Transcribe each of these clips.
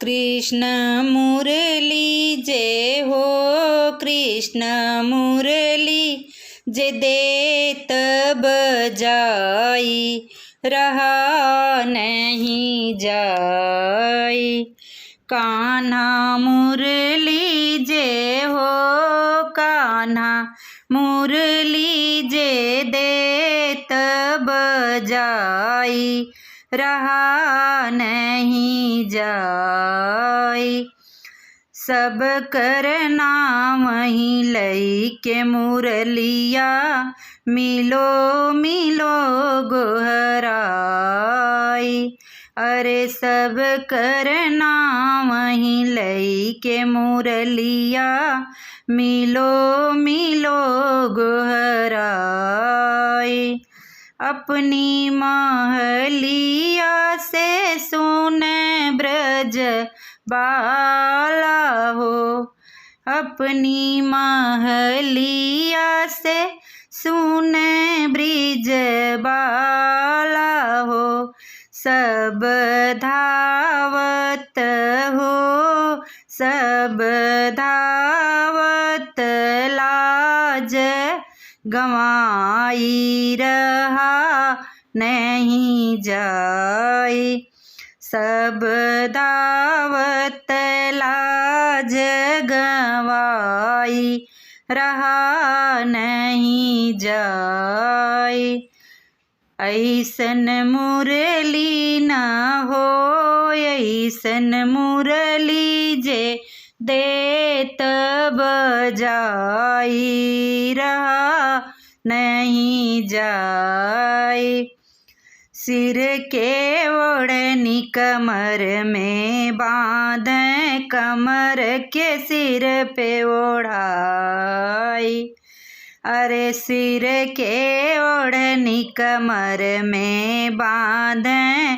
कृष्ण मुरली जय हो, कृष्ण मुरली जे देत बजाई, रहा नहीं जाई। कान्हा मुरली जय हो, कान्हा मुरली जे देत बजाई, रहा नहीं जाई। सब कर नाम ही लई के मुरलिया, मिलो मिलो गोहराई। अरे सब कर नाम ही लई के मुरलिया, मिलो मिलो गोहराई। अपनी महलिया से सुने ब्रज बाला हो, अपनी महलिया से सुने ब्रिज बाला हो। सब धावत हो, सब धावत लाज गंवाई, रहा नहीं जाई। सब धावत लाज गंवाई, रहा नहीं जाई। ऐसन मुरली न हो, ऐसन मुरली जे देत बजाई, रहा नहीं जाई। सिर के ओढ़नी कमर में बांधे, कमर के सिर पे ओढ़ाई। अरे सिर के ओढ़नी कमर में बांधे,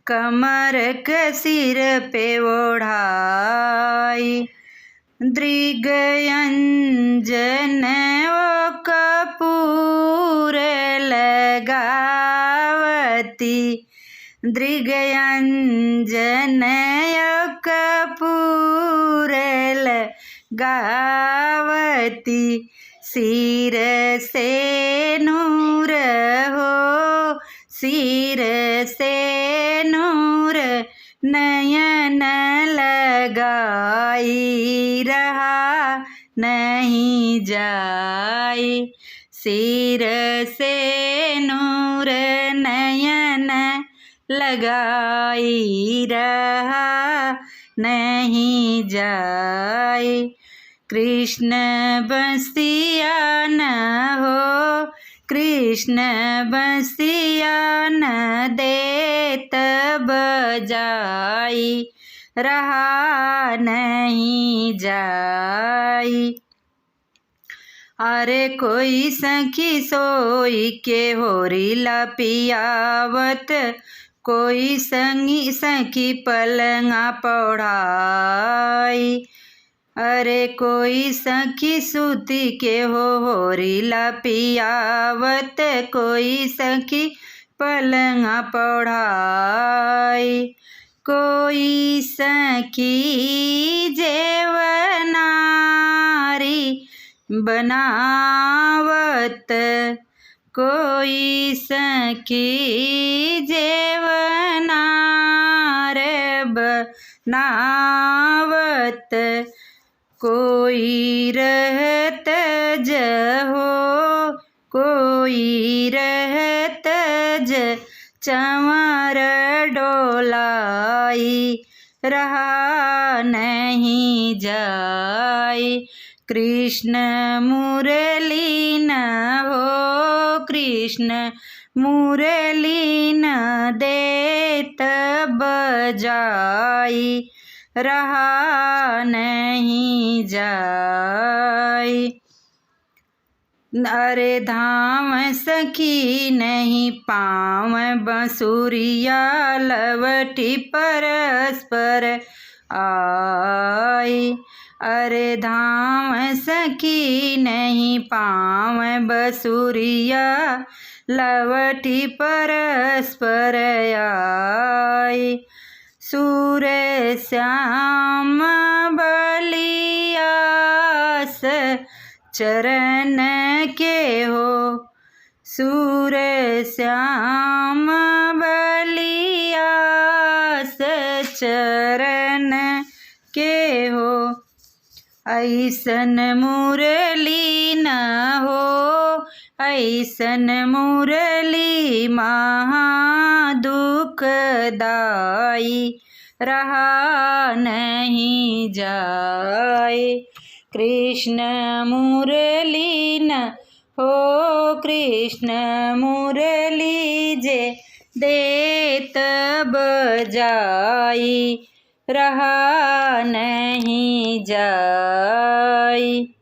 कमर के सिर पे ओढ़ाई। दृगयंजन ओ कपूर लगावती, दृगयंजन ओ कपूर लगावती। सिर से नूर हो, सिर से नूर नयन लगाई, रहा नहीं जाई। सिर से नूर नयन लगाई, रहा नहीं जाई। कृष्ण बंसिया न हो, कृष्ण बंसिया न देत बजाई, रहा नहीं जाई। अरे कोई सखी सोई के होरिला पियावत, कोई संगी सखी पलंगा पौढ़ाई। अरे कोई सखी सूती के होरिला पियावत, कोई सखी पलंगा पौढ़ाई। कोई सखी जेवनारी बनावत, कोई सखी जेवनार बनावत। कोई रहत जहो, कोई रहत ज चंवर डोलाई, रहा नहीं जाई। कृष्ण मुरली न हो, कृष्ण मुरली न देत बजाई, रहा नहीं जाई। अरे धाम सखी नहीं पाँव बंसुरिया, लवटी परस्पर आई। अरे धाम सखी नहीं पाँव बंसुरिया, लवटी परस्पर आई। सूर श्याम बलियास चरण के हो। सूर श्याम बलियास चरण के हो। ऐसन मुरली न हो, ऐसन मुरली महा दुखदाई, रहा नहीं जाए। कृष्ण मुरली न हो, कृष्ण मुरली जे देत बजाई, रहा नहीं जाई।